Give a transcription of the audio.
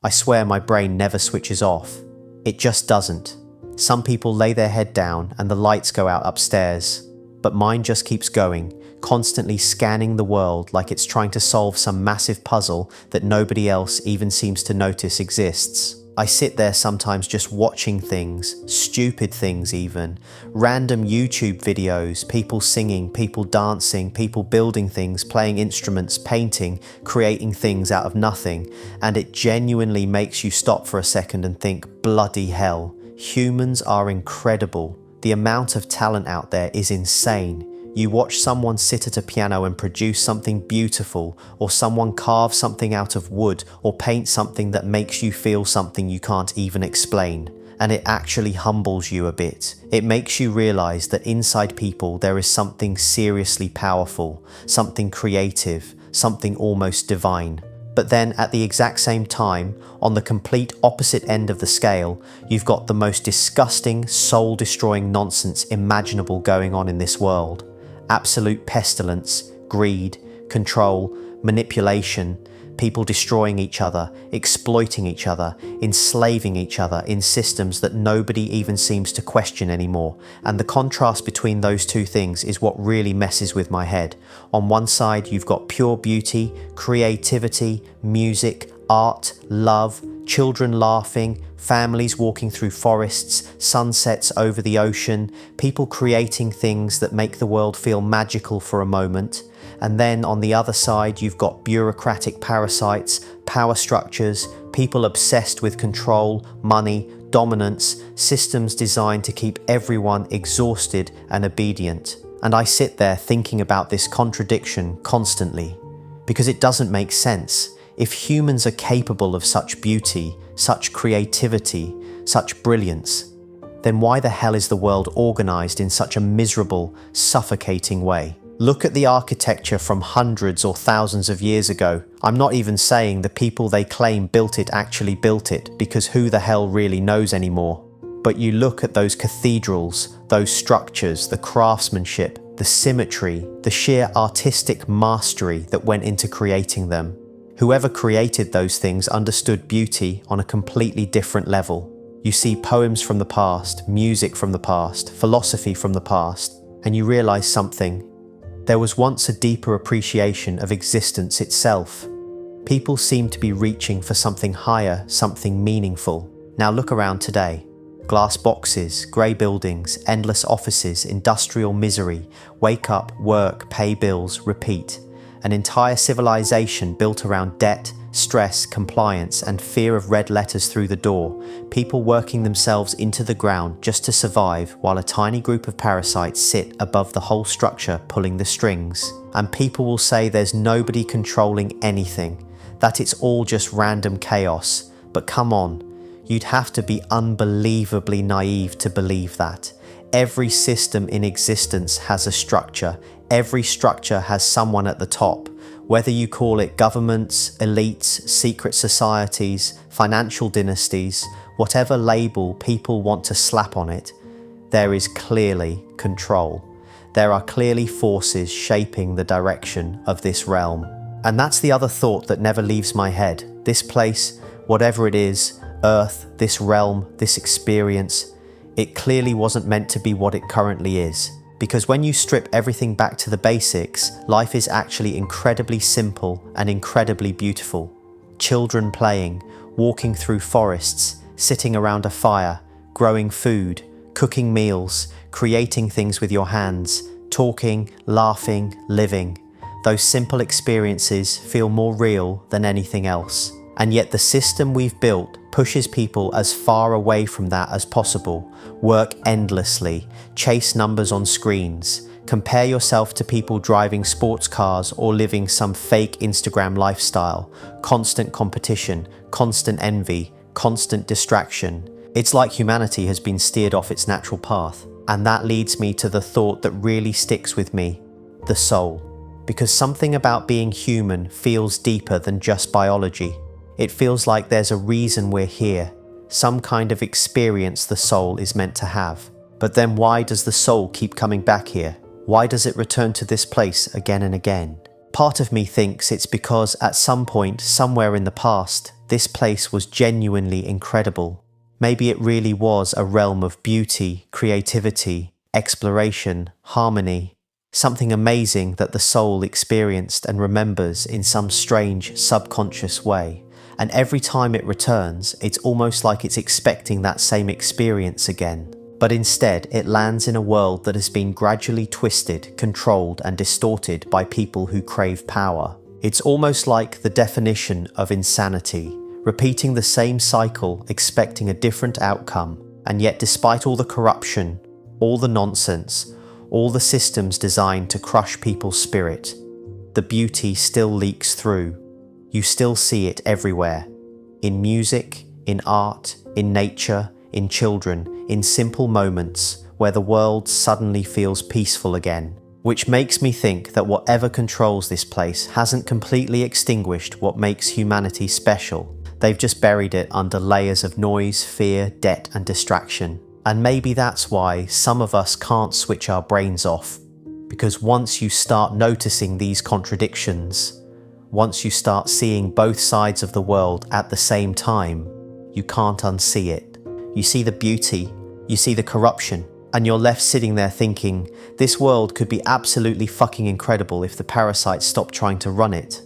I swear my brain never switches off. It just doesn't. Some people lay their head down and the lights go out upstairs, but mine just keeps going, constantly scanning the world like it's trying to solve some massive puzzle that nobody else even seems to notice exists. I sit there sometimes just watching things, stupid things even, random YouTube videos, people singing, people dancing, people building things, playing instruments, painting, creating things out of nothing, and it genuinely makes you stop for a second and think, bloody hell, humans are incredible. The amount of talent out there is insane. You watch someone sit at a piano and produce something beautiful, or someone carve something out of wood, or paint something that makes you feel something you can't even explain. And it actually humbles you a bit. It makes you realize that inside people there is something seriously powerful, something creative, something almost divine. But then at the exact same time, on the complete opposite end of the scale, you've got the most disgusting, soul-destroying nonsense imaginable going on in this world. Absolute pestilence, greed, control, manipulation, people destroying each other, exploiting each other, enslaving each other in systems that nobody even seems to question anymore. And the contrast between those two things is what really messes with my head. On one side, you've got pure beauty, creativity, music, art, love, children laughing, families walking through forests, sunsets over the ocean, people creating things that make the world feel magical for a moment. And then on the other side, you've got bureaucratic parasites, power structures, people obsessed with control, money, dominance, systems designed to keep everyone exhausted and obedient. And I sit there thinking about this contradiction constantly, because it doesn't make sense. If humans are capable of such beauty, such creativity, such brilliance, then why the hell is the world organized in such a miserable, suffocating way? Look at the architecture from hundreds or thousands of years ago. I'm not even saying the people they claim built it actually built it, because who the hell really knows anymore? But you look at those cathedrals, those structures, the craftsmanship, the symmetry, the sheer artistic mastery that went into creating them. Whoever created those things understood beauty on a completely different level. You see poems from the past, music from the past, philosophy from the past, and you realize something. There was once a deeper appreciation of existence itself. People seem to be reaching for something higher, something meaningful. Now look around today. Glass boxes, grey buildings, endless offices, industrial misery, wake up, work, pay bills, repeat. An entire civilization built around debt, stress, compliance, and fear of red letters through the door, people working themselves into the ground just to survive while a tiny group of parasites sit above the whole structure pulling the strings. And people will say there's nobody controlling anything, that it's all just random chaos. But come on, you'd have to be unbelievably naive to believe that. Every system in existence has a structure. Every structure has someone at the top. Whether you call it governments, elites, secret societies, financial dynasties, whatever label people want to slap on it, there is clearly control. There are clearly forces shaping the direction of this realm. And that's the other thought that never leaves my head. This place, whatever it is, Earth, this realm, this experience, it clearly wasn't meant to be what it currently is. Because when you strip everything back to the basics, life is actually incredibly simple and incredibly beautiful. Children playing, walking through forests, sitting around a fire, growing food, cooking meals, creating things with your hands, talking, laughing, living. Those simple experiences feel more real than anything else. And yet the system we've built pushes people as far away from that as possible. Work endlessly, chase numbers on screens, compare yourself to people driving sports cars or living some fake Instagram lifestyle, constant competition, constant envy, constant distraction. It's like humanity has been steered off its natural path. And that leads me to the thought that really sticks with me, the soul. Because something about being human feels deeper than just biology. It feels like there's a reason we're here, some kind of experience the soul is meant to have. But then why does the soul keep coming back here? Why does it return to this place again and again? Part of me thinks it's because at some point, somewhere in the past, this place was genuinely incredible. Maybe it really was a realm of beauty, creativity, exploration, harmony, something amazing that the soul experienced and remembers in some strange, subconscious way. And every time it returns, it's almost like it's expecting that same experience again. But instead, it lands in a world that has been gradually twisted, controlled, and distorted by people who crave power. It's almost like the definition of insanity, repeating the same cycle, expecting a different outcome, and yet despite all the corruption, all the nonsense, all the systems designed to crush people's spirit, the beauty still leaks through. You still see it everywhere. In music, in art, in nature, in children, in simple moments where the world suddenly feels peaceful again. Which makes me think that whatever controls this place hasn't completely extinguished what makes humanity special. They've just buried it under layers of noise, fear, debt, and distraction. And maybe that's why some of us can't switch our brains off. Because once you start noticing these contradictions, once you start seeing both sides of the world at the same time, you can't unsee it. You see the beauty, you see the corruption, and you're left sitting there thinking, this world could be absolutely fucking incredible if the parasites stopped trying to run it.